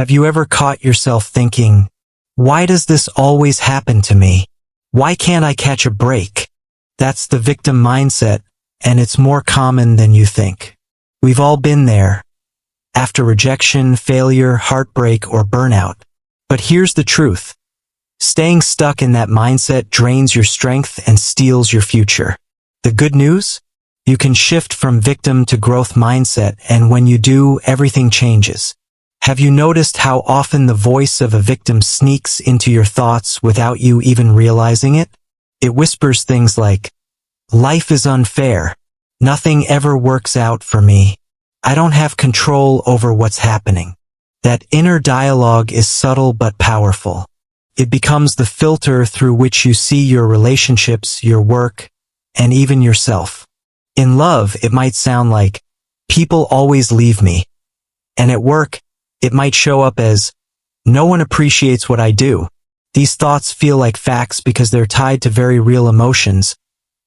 Have you ever caught yourself thinking, why does this always happen to me? Why can't I catch a break? That's the victim mindset, and it's more common than you think. We've all been there, after rejection, failure, heartbreak, or burnout. But here's the truth. Staying stuck in that mindset drains your strength and steals your future. The good news? You can shift from victim to growth mindset, and when you do, everything changes. Have you noticed how often the voice of a victim sneaks into your thoughts without you even realizing it? It whispers things like, life is unfair. Nothing ever works out for me. I don't have control over what's happening. That inner dialogue is subtle but powerful. It becomes the filter through which you see your relationships, your work, and even yourself. In love, it might sound like, people always leave me. And at work, it might show up as, no one appreciates what I do. These thoughts feel like facts because they're tied to very real emotions,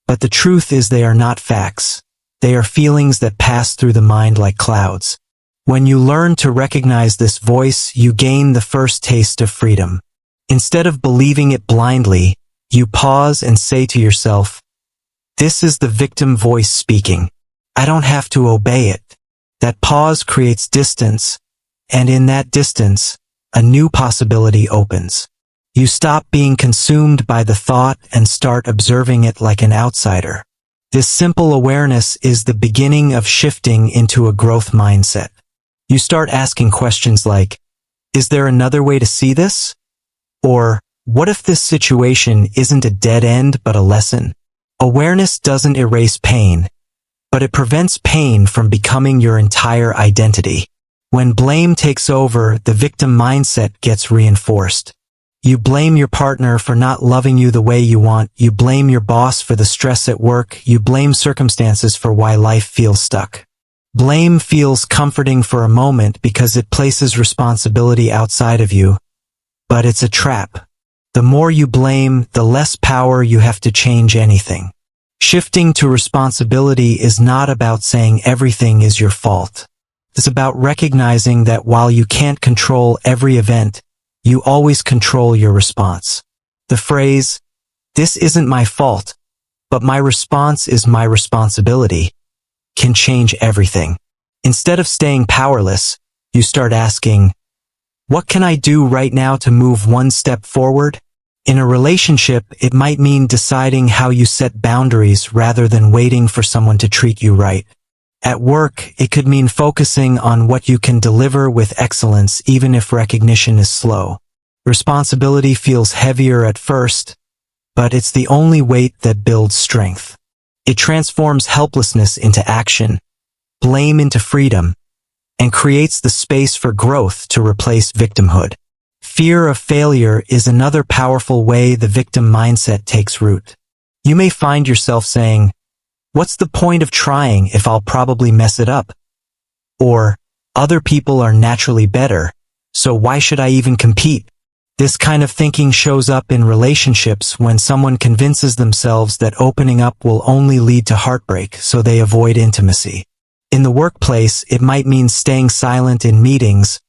but the truth is they are not facts. They are feelings that pass through the mind like clouds. When you learn to recognize this voice, you gain the first taste of freedom. Instead of believing it blindly, you pause and say to yourself, this is the victim voice speaking. I don't have to obey it. That pause creates distance, and in that distance, a new possibility opens. You stop being consumed by the thought and start observing it like an outsider. This simple awareness is the beginning of shifting into a growth mindset. You start asking questions like, is there another way to see this? Or, what if this situation isn't a dead end but a lesson? Awareness doesn't erase pain, but it prevents pain from becoming your entire identity. When blame takes over, the victim mindset gets reinforced. You blame your partner for not loving you the way you want. You blame your boss for the stress at work. You blame circumstances for why life feels stuck. Blame feels comforting for a moment because it places responsibility outside of you, but it's a trap. The more you blame, the less power you have to change anything. Shifting to responsibility is not about saying everything is your fault. It's about recognizing that while you can't control every event, you always control your response. The phrase, this isn't my fault, but my response is my responsibility, can change everything. Instead of staying powerless, you start asking, what can I do right now to move one step forward? In a relationship, it might mean deciding how you set boundaries rather than waiting for someone to treat you right. At work, it could mean focusing on what you can deliver with excellence even if recognition is slow. Responsibility feels heavier at first, but it's the only weight that builds strength. It transforms helplessness into action, blame into freedom, and creates the space for growth to replace victimhood. Fear of failure is another powerful way the victim mindset takes root. You may find yourself saying, what's the point of trying if I'll probably mess it up? Or, other people are naturally better, so why should I even compete? This kind of thinking shows up in relationships when someone convinces themselves that opening up will only lead to heartbreak, so they avoid intimacy. In the workplace, it might mean staying silent in meetings,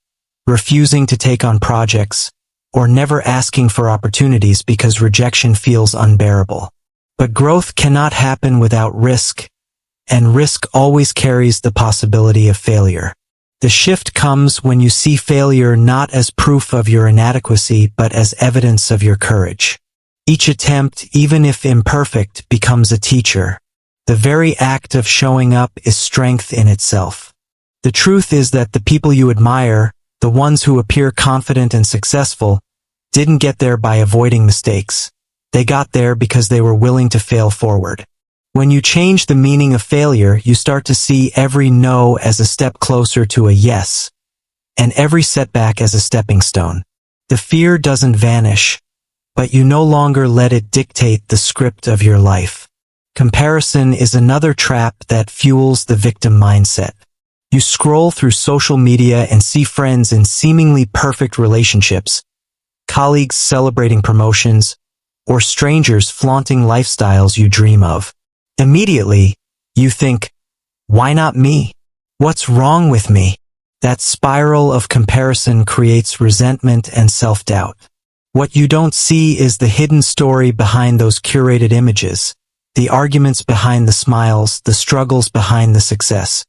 refusing to take on projects, or never asking for opportunities because rejection feels unbearable. But growth cannot happen without risk, and risk always carries the possibility of failure. The shift comes when you see failure not as proof of your inadequacy but as evidence of your courage. Each attempt, even if imperfect, becomes a teacher. The very act of showing up is strength in itself. The truth is that the people you admire, the ones who appear confident and successful, didn't get there by avoiding mistakes. They got there because they were willing to fail forward. When you change the meaning of failure, you start to see every no as a step closer to a yes, and every setback as a stepping stone. The fear doesn't vanish, but you no longer let it dictate the script of your life. Comparison is another trap that fuels the victim mindset. You scroll through social media and see friends in seemingly perfect relationships, colleagues celebrating promotions, or strangers flaunting lifestyles you dream of. Immediately, you think, why not me? What's wrong with me? That spiral of comparison creates resentment and self-doubt. What you don't see is the hidden story behind those curated images, the arguments behind the smiles, the struggles behind the success.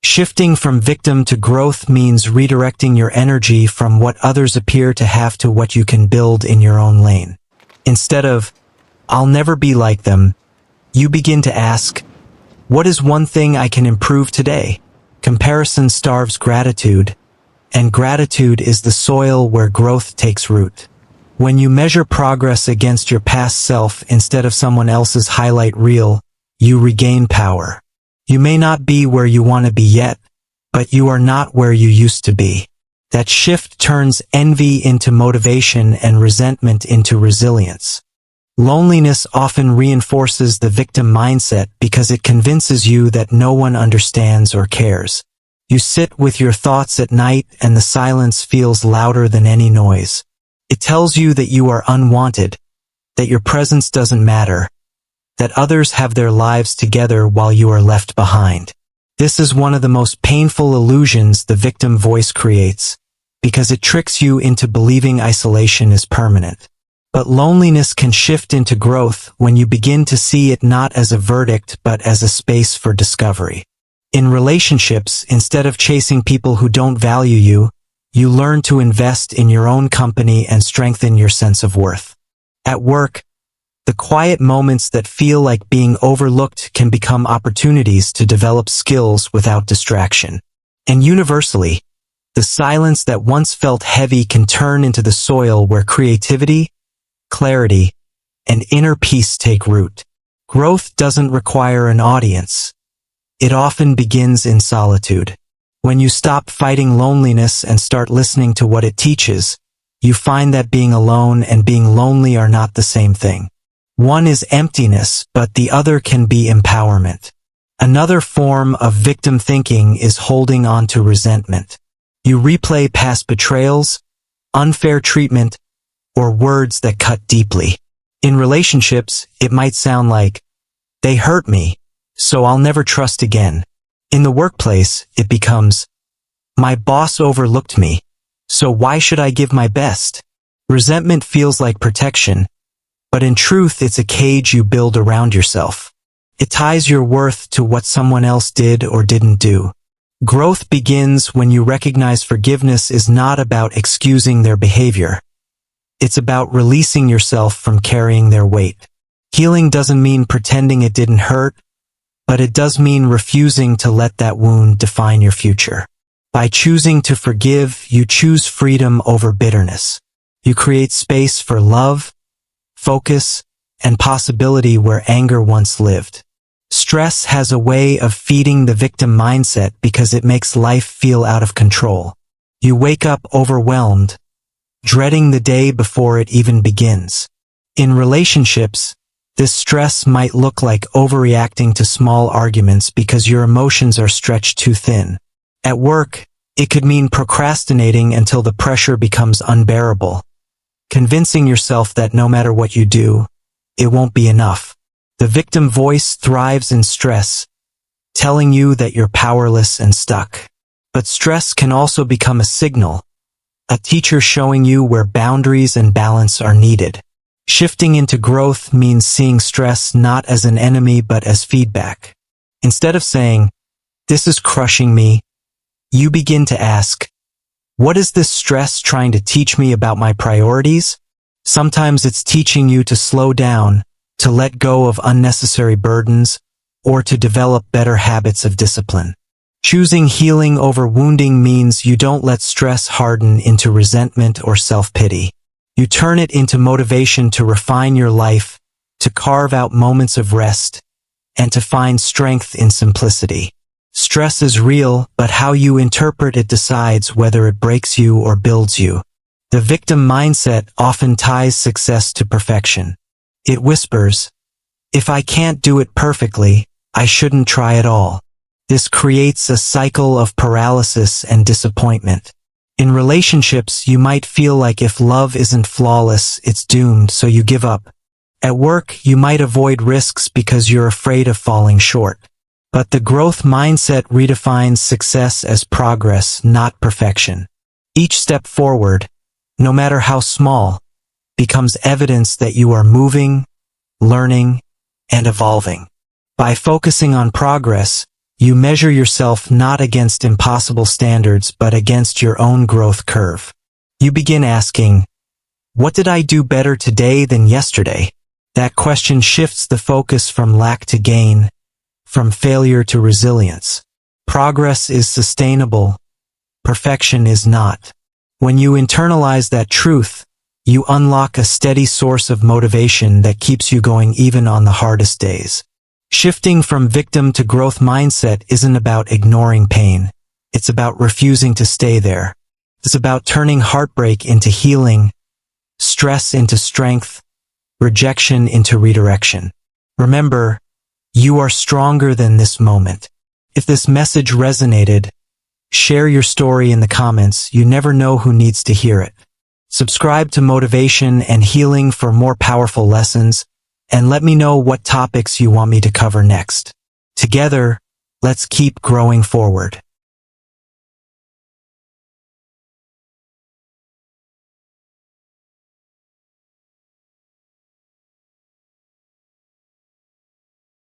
Shifting from victim to growth means redirecting your energy from what others appear to have to what you can build in your own lane. Instead of, "I'll never be like them," you begin to ask, "What is one thing I can improve today?" Comparison starves gratitude, and gratitude is the soil where growth takes root. When you measure progress against your past self instead of someone else's highlight reel, you regain power. You may not be where you want to be yet, but you are not where you used to be. That shift turns envy into motivation and resentment into resilience. Loneliness often reinforces the victim mindset because it convinces you that no one understands or cares. You sit with your thoughts at night and the silence feels louder than any noise. It tells you that you are unwanted, that your presence doesn't matter, that others have their lives together while you are left behind. This is one of the most painful illusions the victim voice creates, because it tricks you into believing isolation is permanent. But loneliness can shift into growth when you begin to see it not as a verdict but as a space for discovery. In relationships, instead of chasing people who don't value you, you learn to invest in your own company and strengthen your sense of worth. At work, the quiet moments that feel like being overlooked can become opportunities to develop skills without distraction. And universally, the silence that once felt heavy can turn into the soil where creativity, clarity, and inner peace take root. Growth doesn't require an audience. It often begins in solitude. When you stop fighting loneliness and start listening to what it teaches, you find that being alone and being lonely are not the same thing. One is emptiness, but the other can be empowerment. Another form of victim thinking is holding on to resentment. You replay past betrayals, unfair treatment, or words that cut deeply. In relationships, it might sound like, "They hurt me, so I'll never trust again." In the workplace, it becomes, "My boss overlooked me, so why should I give my best?" Resentment feels like protection, but in truth it's a cage you build around yourself. It ties your worth to what someone else did or didn't do. Growth begins when you recognize forgiveness is not about excusing their behavior. It's about releasing yourself from carrying their weight. Healing doesn't mean pretending it didn't hurt, but it does mean refusing to let that wound define your future. By choosing to forgive, you choose freedom over bitterness. You create space for love, focus, and possibility where anger once lived. Stress has a way of feeding the victim mindset because it makes life feel out of control. You wake up overwhelmed, dreading the day before it even begins. In relationships, this stress might look like overreacting to small arguments because your emotions are stretched too thin. At work, it could mean procrastinating until the pressure becomes unbearable, convincing yourself that no matter what you do, it won't be enough. The victim voice thrives in stress, telling you that you're powerless and stuck. But stress can also become a signal, a teacher showing you where boundaries and balance are needed. Shifting into growth means seeing stress not as an enemy but as feedback. Instead of saying, "This is crushing me," you begin to ask, "What is this stress trying to teach me about my priorities?" Sometimes it's teaching you to slow down, to let go of unnecessary burdens, or to develop better habits of discipline. Choosing healing over wounding means you don't let stress harden into resentment or self-pity. You turn it into motivation to refine your life, to carve out moments of rest, and to find strength in simplicity. Stress is real, but how you interpret it decides whether it breaks you or builds you. The victim mindset often ties success to perfection. It whispers, "If I can't do it perfectly, I shouldn't try at all." This creates a cycle of paralysis and disappointment. In relationships, you might feel like if love isn't flawless, it's doomed, so you give up. At work, you might avoid risks because you're afraid of falling short. But the growth mindset redefines success as progress, not perfection. Each step forward, no matter how small, becomes evidence that you are moving, learning, and evolving. By focusing on progress, you measure yourself not against impossible standards but against your own growth curve. You begin asking, what did I do better today than yesterday? That question shifts the focus from lack to gain, from failure to resilience. Progress is sustainable, perfection is not. When you internalize that truth, you unlock a steady source of motivation that keeps you going even on the hardest days. Shifting from victim to growth mindset isn't about ignoring pain. It's about refusing to stay there. It's about turning heartbreak into healing, stress into strength, rejection into redirection. Remember, you are stronger than this moment. If this message resonated, share your story in the comments. You never know who needs to hear it. Subscribe to Motivation and Healing for more powerful lessons, and let me know what topics you want me to cover next. Together, let's keep growing forward.